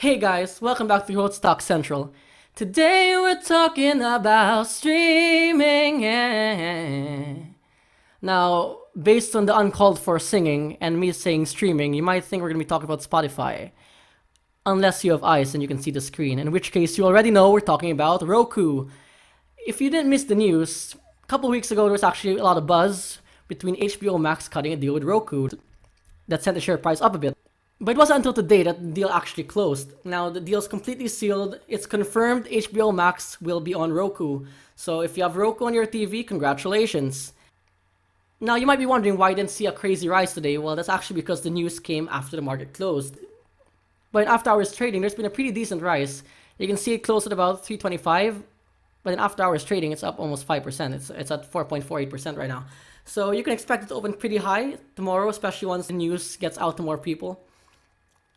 Hey guys, welcome back to Stock Central. Today we're talking about streaming. Now, based on the uncalled for singing and me saying streaming, you might think we're going to be talking about Spotify. Unless you have eyes and you can see the screen, in which case you already know we're talking about Roku. If you didn't miss the news, a couple weeks ago there was actually a lot of buzz between HBO Max cutting a deal with Roku that sent the share price up a bit. But it wasn't until today that the deal actually closed. Now, the deal's completely sealed. It's confirmed HBO Max will be on Roku. So if you have Roku on your TV, congratulations. Now, you might be wondering why I didn't see a crazy rise today. Well, that's actually because the news came after the market closed. But in after hours trading, there's been a pretty decent rise. You can see it closed at about 325. But in after hours trading, it's up almost 5%. It's at 4.48% right now. So you can expect it to open pretty high tomorrow, especially once the news gets out to more people.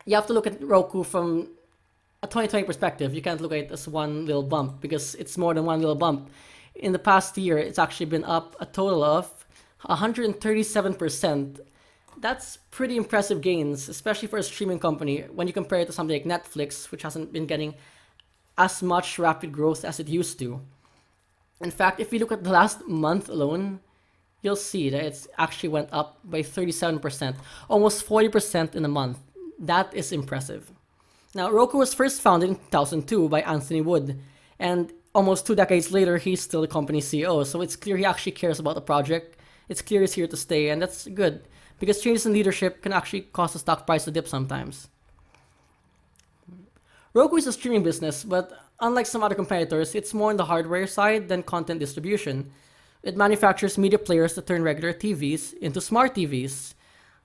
You have to look at Roku from a 2020 perspective. You can't look at it as one little bump because it's more than one little bump. In the past year, it's actually been up a total of 137%. That's pretty impressive gains, especially for a streaming company when you compare it to something like Netflix, which hasn't been getting as much rapid growth as it used to. In fact, if you look at the last month alone, you'll see that it's actually went up by 37%, almost 40% in a month. That is impressive. Now, Roku was first founded in 2002 by Anthony Wood, and almost 2 decades later, he's still the company's CEO, so it's clear he actually cares about the project. It's clear he's here to stay, and that's good, because changes in leadership can actually cause the stock price to dip sometimes. Roku is a streaming business, but unlike some other competitors, it's more on the hardware side than content distribution. It manufactures media players to turn regular TVs into smart TVs.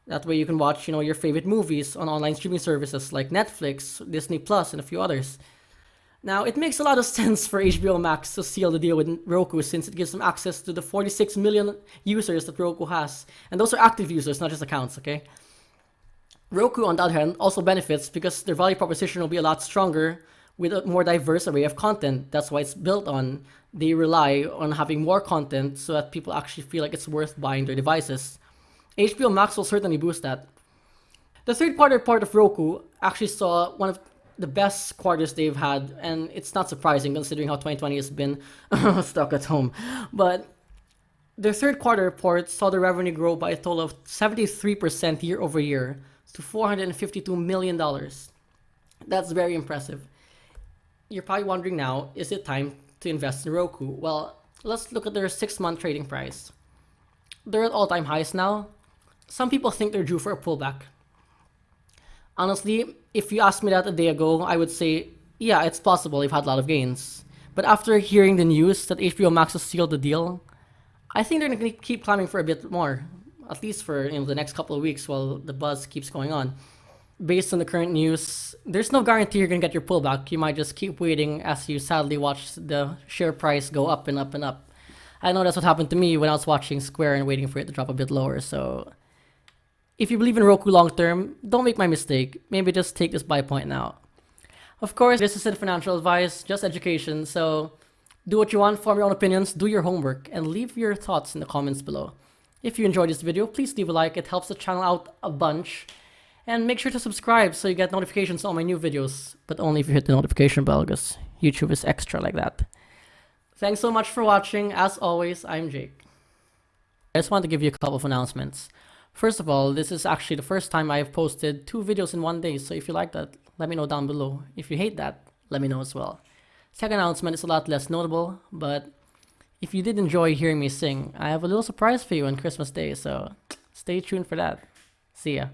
That way you can watch, your favorite movies on online streaming services like Netflix, Disney Plus, and a few others. Now, it makes a lot of sense for HBO Max to seal the deal with Roku since it gives them access to the 46 million users that Roku has. And those are active users, not just accounts, okay? Roku, on the other hand, also benefits because their value proposition will be a lot stronger with a more diverse array of content. That's why it's built on. They rely on having more content so that people actually feel like it's worth buying their devices. HBO Max will certainly boost that. The third quarter report of Roku actually saw one of the best quarters they've had, and it's not surprising considering how 2020 has been stuck at home. But their third quarter report saw the revenue grow by a total of 73% year over year to $452 million. That's very impressive. You're probably wondering now, is it time to invest in Roku? Well, let's look at their 6-month trading price. They're at all-time highs now. Some people think they're due for a pullback. Honestly, if you asked me that a day ago, I would say, yeah, it's possible they've had a lot of gains. But after hearing the news that HBO Max has sealed the deal, I think they're going to keep climbing for a bit more. At least for the next couple of weeks while the buzz keeps going on. Based on the current news, there's no guarantee you're going to get your pullback. You might just keep waiting as you sadly watch the share price go up and up and up. I know that's what happened to me when I was watching Square and waiting for it to drop a bit lower, so if you believe in Roku long term, don't make my mistake. Maybe just take this buy point now. Of course, this isn't financial advice, just education, so do what you want, form your own opinions, do your homework, and leave your thoughts in the comments below. If you enjoyed this video, please leave a like, it helps the channel out a bunch. And make sure to subscribe so you get notifications on my new videos, but only if you hit the notification bell, because YouTube is extra like that. Thanks so much for watching. As always, I'm Jake. I just want to give you a couple of announcements. First of all, this is actually the first time I've posted 2 videos in one day, so if you like that, let me know down below. If you hate that, let me know as well. Second announcement is a lot less notable, but if you did enjoy hearing me sing, I have a little surprise for you on Christmas Day, so stay tuned for that. See ya.